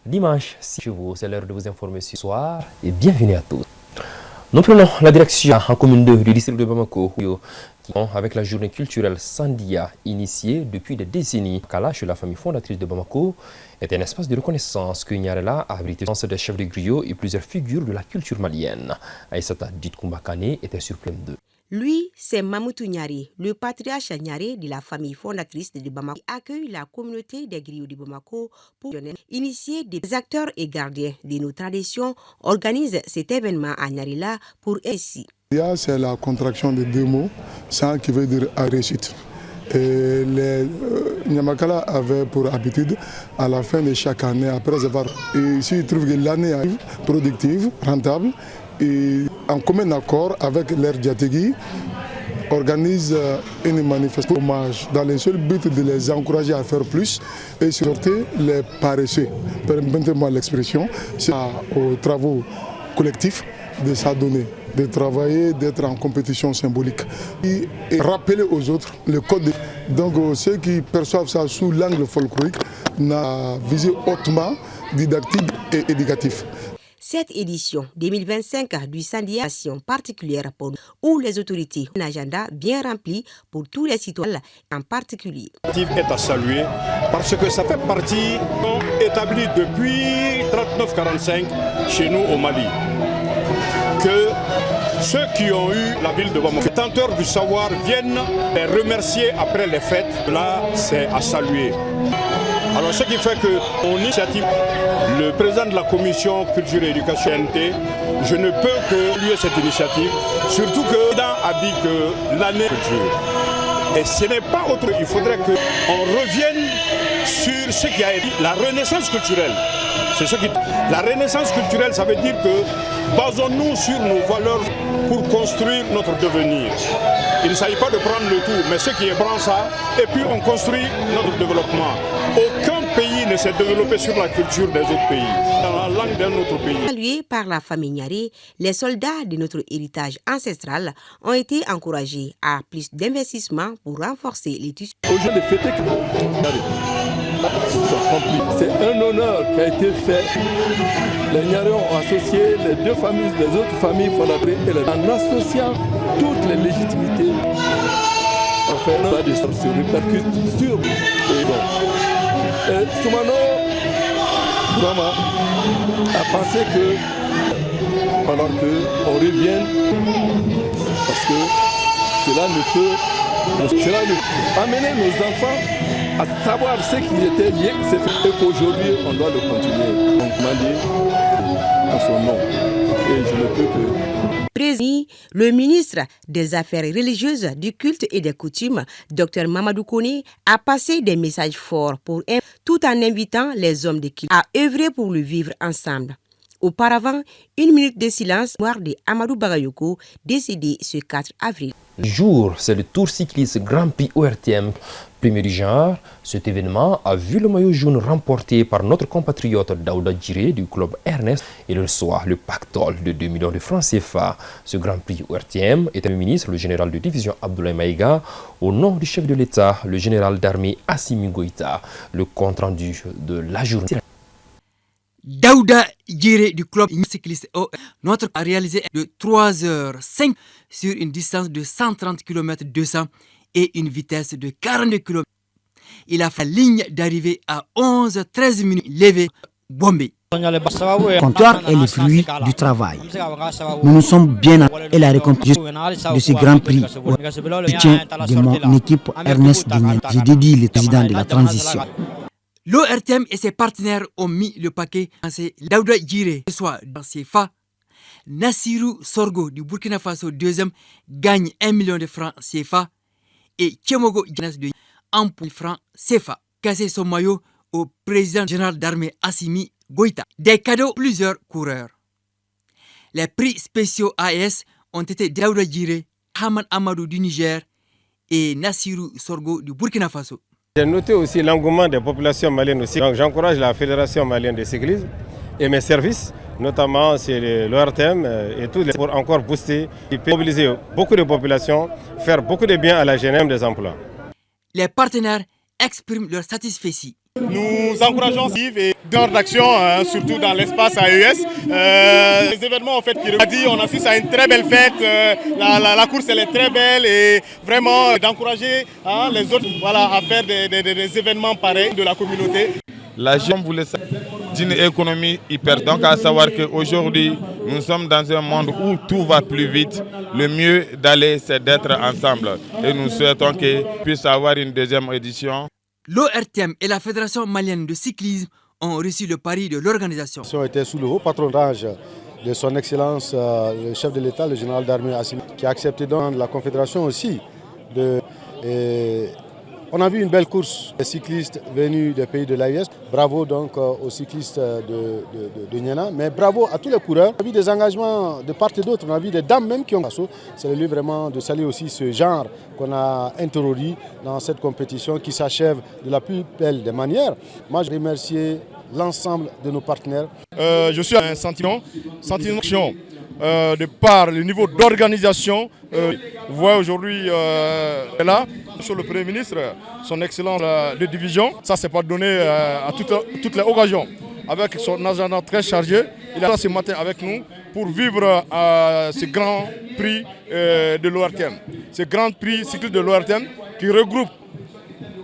Dimanche 6 chevaux, c'est l'heure de vous informer ce soir et bienvenue à tous. Nous prenons la direction en commune 2 du district de Bamako avec la journée culturelle Sandia initiée depuis des décennies. Kalash, la famille fondatrice de Bamako, est un espace de reconnaissance que Nyarela a abrité des chefs de griot et plusieurs figures de la culture malienne. Aïssata Ditkumbakane était surprise d'eux. Lui, c'est Mamoutou Nyari, le patriarche Nyari de la famille fondatrice de Bamako, qui accueille la communauté des griots de Bamako pour initier des acteurs et gardiens de nos traditions, organise cet événement à Nyarela pour ainsi. C'est la contraction de deux mots, ça qui veut dire à réussite. Et les Nyamakala avaient pour habitude, à la fin de chaque année, après avoir... Et s'ils trouvent que l'année arrive productive, rentable, et en commun accord avec l'air Diategui, organise une manifestation hommage dans le seul but de les encourager à faire plus et surtout les paresseux. Permettez-moi l'expression, c'est aux travaux collectifs de s'adonner, de travailler, d'être en compétition symbolique et rappeler aux autres le code. Donc ceux qui perçoivent ça sous l'angle folklorique n'a visé hautement didactique et éducatif. Cette édition 2025 du Sandia particulière pour nous, où les autorités ont un agenda bien rempli pour tous les citoyens en particulier. Est à saluer parce que ça fait partie établie depuis 39-45 chez nous au Mali. Que ceux qui ont eu la ville de Bamako, les tenteurs du savoir viennent les remercier après les fêtes. Là, c'est à saluer. Alors ce qui fait que mon initiative, le président de la commission culture et éducation NT, je ne peux que saluer cette initiative, surtout que le président a dit que l'année culture. Et ce n'est pas autre, il faudrait qu'on revienne sur ce qui a été la renaissance culturelle. C'est ce qui... La renaissance culturelle, ça veut dire que basons-nous sur nos valeurs pour construire notre devenir. Il ne s'agit pas de prendre le tout, mais ce qui est prend ça, et puis on construit notre développement. Aucun pays ne s'est développé sur la culture des autres pays, dans la langue d'un autre pays. Salués par la famille Nyari, les soldats de notre héritage ancestral ont été encouragés à plus d'investissement pour renforcer les tissus. Aujourd'hui, fêter c'est un honneur qui a été fait. Les Nyari ont associé les deux familles, les autres familles fondatrices, en associant toutes les légitimités. Enfin, on va se répercute sur les dons. Soumano vraiment a pensé que, alors qu'on revienne, parce que cela ne peut amener nos enfants à savoir ce qui était lié, c'est fait qu'aujourd'hui on doit le continuer. Donc Mali à son nom. Et je ne peux que... Président, le ministre des Affaires religieuses, du culte et des coutumes, Dr Mamadou Kone, a passé des messages forts tout en invitant les hommes de culte à œuvrer pour le vivre ensemble. Auparavant, 1 minute de silence mémoire de Amadou Bagayoko, décédé ce 4 avril. Le jour, c'est le Tour cycliste Grand Prix ORTM, premier du genre. Cet événement a vu le maillot jaune remporté par notre compatriote Daouda Djiré du club Ernest et le reçoit le pactole de 2 millions de francs CFA. Ce Grand Prix ORTM est le ministre, le général de division Abdoulaye Maïga, au nom du chef de l'État, le général d'armée Assimi Goïta. Le compte rendu de la journée. Daouda Djiré du club cycliste notre a réalisé de 3h05 sur une distance de 130 km 200 et une vitesse de 42 km. Il a fait la ligne d'arrivée à 11h13 minutes levée Bombay. Le comptoir est le fruit du travail. Nous nous sommes bien et la récompense de ce Grand Prix au soutien de mon équipe Ernest Dignan. Je dédie le président de la transition. L'ORTM et ses partenaires ont mis le paquet dans ces Daouda Djiré, soit dans CFA. Nassirou Sorgo du Burkina Faso, deuxième, gagne 1 million de francs CFA. Et Tchemogo Djanas de 1 francs CFA. Cassé son maillot au président général d'armée Assimi Goïta. Des cadeaux plusieurs coureurs. Les prix spéciaux AES ont été Daouda Djiré, Hamad Amadou du Niger et Nassirou Sorgo du Burkina Faso. J'ai noté aussi l'engouement des populations maliennes aussi. Donc j'encourage la Fédération malienne de cyclisme et mes services notamment c'est l'ORTM et tout pour encore booster et mobiliser beaucoup de populations, faire beaucoup de bien à la jeunesse des emplois. Les partenaires expriment leur satisfaction. Nous encourageons et d'ordre d'action, surtout dans l'espace AES. Les événements en fait qui dit, on assiste à une très belle fête. La course elle est très belle et vraiment d'encourager les autres à faire des événements pareils de la communauté. La jeune voulait d'une économie hyper. Donc à savoir qu'aujourd'hui nous sommes dans un monde où tout va plus vite. Le mieux d'aller c'est d'être ensemble. Et nous souhaitons qu'il puisse avoir une deuxième édition. L'ORTM et la Fédération malienne de cyclisme ont reçu le pari de l'organisation. Ils ont été sous le haut patronage de son Excellence, le chef de l'État, le général d'armée Assimi, qui a accepté dans la Confédération aussi. On a vu une belle course des cyclistes venus des pays de l'AES. Bravo donc aux cyclistes de Niana, mais bravo à tous les coureurs. On a vu des engagements de part et d'autre, on a vu des dames même qui ont passé. C'est le lieu vraiment de saluer aussi ce genre qu'on a introduit dans cette compétition qui s'achève de la plus belle des manières. Moi je remercie l'ensemble de nos partenaires. Je suis un sentiment de par le niveau d'organisation. Vous voyez aujourd'hui là, sur le Premier ministre, son excellence de division, ça c'est pas donné à toutes les occasions. Avec son agenda très chargé, il est là ce matin avec nous pour vivre ce grand prix de l'ORTM. Ce grand prix cycliste de l'ORTM qui regroupe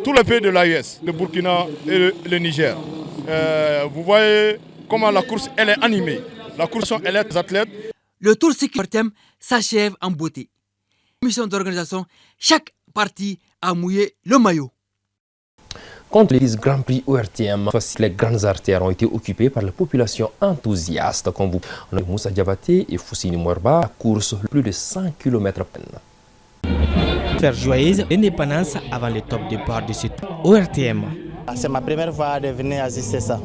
tous les pays de l'AES, le Burkina et le Niger. Vous voyez comment la course elle est animée. La course elle est des athlètes. Le Tour cycliste ORTM s'achève en beauté. Mission d'organisation, chaque partie a mouillé le maillot. Contre les Grand Prix ORTM, les grandes artères ont été occupées par la population enthousiaste comme vous. On a Moussa Diabaté et Foussini Mouerba, la course plus de 100 km à peine. Faire joyeuse l'indépendance avant le top départ de cette ORTM. C'est ma première fois de venir assister ça.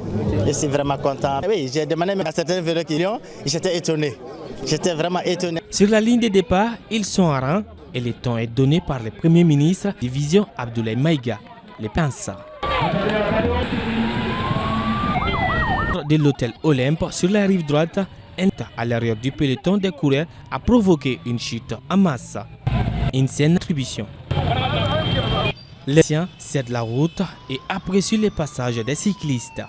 Je suis vraiment content. Oui, j'ai demandé à certains vélos qui ont, j'étais étonné. J'étais vraiment étonné. Sur la ligne de départ, ils sont en rang et le ton est donné par le Premier ministre Division Abdoulaye Maïga, le Pensa. De l'hôtel Olympe, sur la rive droite, à l'arrière du peloton des coureurs a provoqué une chute en masse. Une saine attribution. Les siens cèdent la route et apprécient le passage des cyclistes.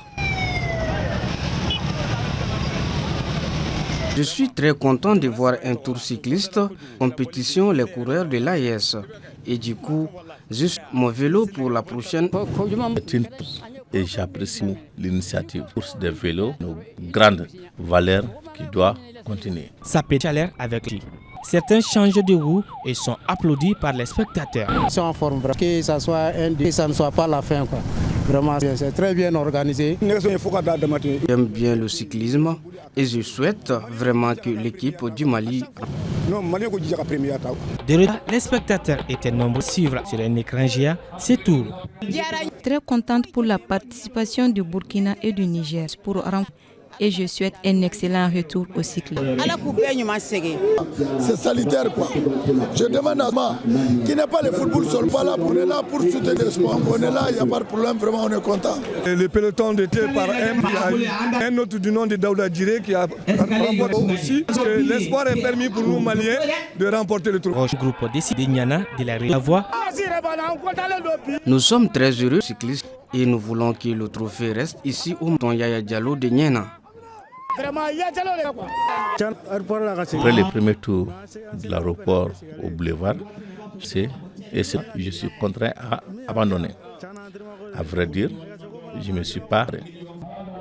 Je suis très content de voir un tour cycliste, compétition, les coureurs de l'AES. Et du coup, juste mon vélo pour la prochaine. Et j'apprécie l'initiative course des vélos, une grande valeur qui doit continuer. Ça peut chaleur avec lui. Certains changent de roue et sont applaudis par les spectateurs. Ils sont en forme, que ça soit que ça ne soit pas la fin, quoi. Vraiment, c'est très bien organisé. J'aime bien le cyclisme et je souhaite vraiment que l'équipe du Mali. Les spectateurs étaient nombreux à suivre sur un écran géant ces tours. Très contente pour la participation du Burkina et du Niger pour et je souhaite un excellent retour au cycle. C'est sanitaire quoi. Je demande à moi qui n'est pas le football seul, pas là, on est là pour soutenir le sport. On est là, il n'y a pas de problème, vraiment on est content. Le peloton était par un autre du nom de Daouda Djiré qui a remporté aussi. Parce que l'espoir est permis pour nous Maliens de remporter le tour. Le groupe décidé Niana de la voie. Nous sommes très heureux cyclistes et nous voulons que le trophée reste ici au Mouton Yaya Diallo de Niana. Après le premier tour de l'aéroport au boulevard, je suis contraint à abandonner. À vrai dire, je ne me suis pas arrêté.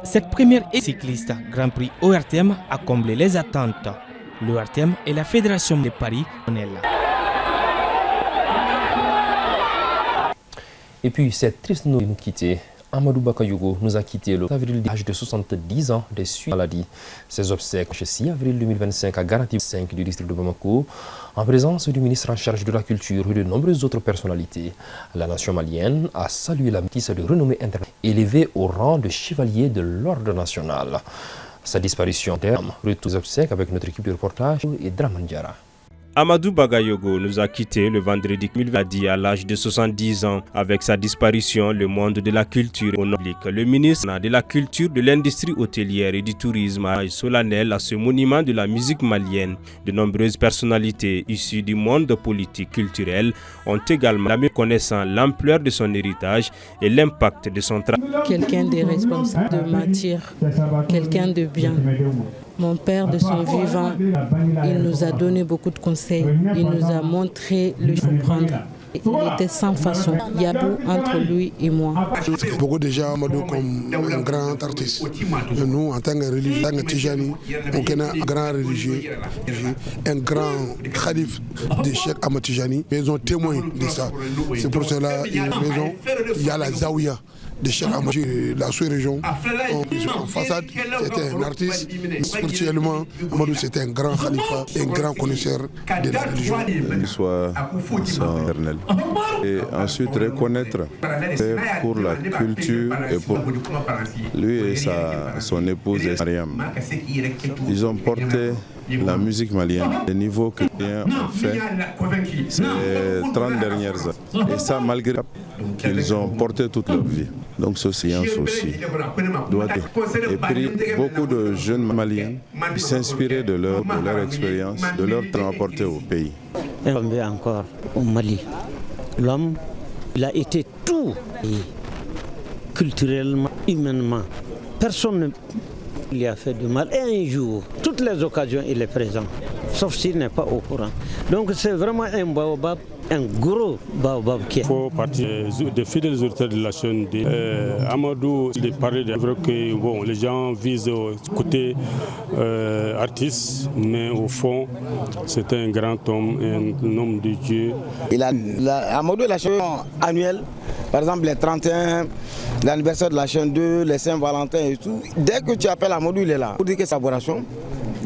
Cette première cycliste Grand Prix ORTM a comblé les attentes. L'ORTM et la Fédération de Paris sont là. Et puis, cette triste nouvelle nous quitter. Amadou Bakayoko nous a quitté le 6 avril à l'âge de 70 ans des suites maladie. Ses obsèques le 6 avril 2025 à Garantie 5 du district de Bamako, en présence du ministre en charge de la culture et de nombreuses autres personnalités. La nation malienne a salué la métisse de renommée internationale élevée au rang de chevalier de l'ordre national. Sa disparition terme retour aux obsèques avec notre équipe de reportage et Draman Diara. Amadou Bagayogo nous a quittés le vendredi 2020 à l'âge de 70 ans. Avec sa disparition, le monde de la culture au public. Le ministre de la Culture, de l'Industrie hôtelière et du Tourisme a solennel à ce monument de la musique malienne. De nombreuses personnalités issues du monde politique culturel ont également connaissant l'ampleur de son héritage et l'impact de son travail. Quelqu'un de responsable, de matière, quelqu'un de bien. Mon père, de son vivant, il nous a donné beaucoup de conseils. Il nous a montré le chemin à prendre. Il était sans façon. Il y a beaucoup entre lui et moi. Beaucoup de gens m'ont dit comme un grand artiste. Et nous, en tant que religieux, en tant que Tijani, on connaît un grand religieux, un grand khalif de Cheikh Ahmed Tijani. Mais ils ont témoin de ça. C'est pour cela qu'il y a la Zawiya de Cheikh Ahmed, la sous-région. En façade, c'était un artiste. Spirituellement, Amadou, c'était un grand khalifa, un grand connaisseur de la religion. Soit éternel. Et ensuite reconnaître pour la culture et pour lui et son épouse Mariam. Ils ont porté la musique malienne, le niveau que les ont fait ces 30 dernières années. Et ça malgré qu'ils ont porté toute leur vie. Donc ce science aussi doit être. Et puis beaucoup de jeunes maliens s'inspiraient de leur expérience, de leur temps apporté au pays. Encore au Mali, l'homme, il a été tout, culturellement, humainement. Personne ne lui a fait de mal. Et un jour, toutes les occasions, il est présent, sauf s'il n'est pas au courant. Donc c'est vraiment un baobab, un gros baobab qui est. Il faut partir des fidèles auditeurs de la chaîne. Amadou, il parlait de que bon, les gens visent au côté artiste, mais au fond, c'est un grand homme, un homme de Dieu. Amadou est la chaîne annuelle, par exemple les 31, l'anniversaire de la chaîne 2, les Saint-Valentin et tout. Dès que tu appelles Amadou, il est là. Pour dire que c'est collaboration.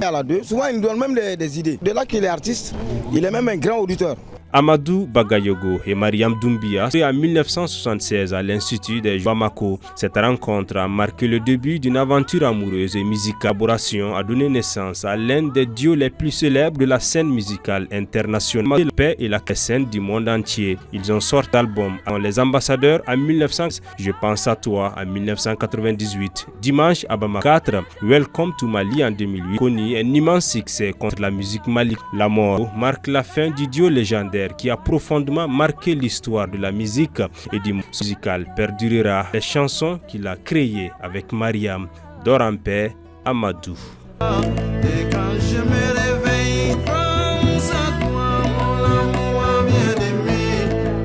À la 2, souvent il nous donne même des idées. De là qu'il est artiste, il est même un grand auditeur. Amadou Bagayogo et Mariam Doumbia en 1976 à l'Institut de Bamako. Cette rencontre a marqué le début d'une aventure amoureuse et musicale. La collaboration a donné naissance à l'un des duos les plus célèbres de la scène musicale internationale, la paix et la scène du monde entier. Ils ont sorti l'album Les Ambassadeurs en 1900, Je pense à toi en 1998. Dimanche à Bamako 4, Welcome to Mali en 2008, connu un immense succès contre la musique malienne. La mort marque la fin du duo légendaire qui a profondément marqué l'histoire de la musique et du monde musical. Perdurera les chansons qu'il a créées avec Mariam, Dors en paix, Amadou. Et quand je me réveille, pense à toi, mon amour bien-aimé,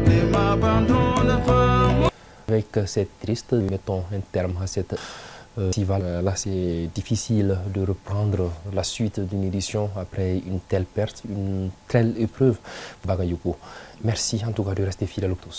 ne m'abandonne pas. Avec cette triste, mettons un terme à cette festival. Là, c'est difficile de reprendre la suite d'une édition après une telle perte, une telle épreuve. Bagayogo, merci en tout cas de rester fidèle aux tous.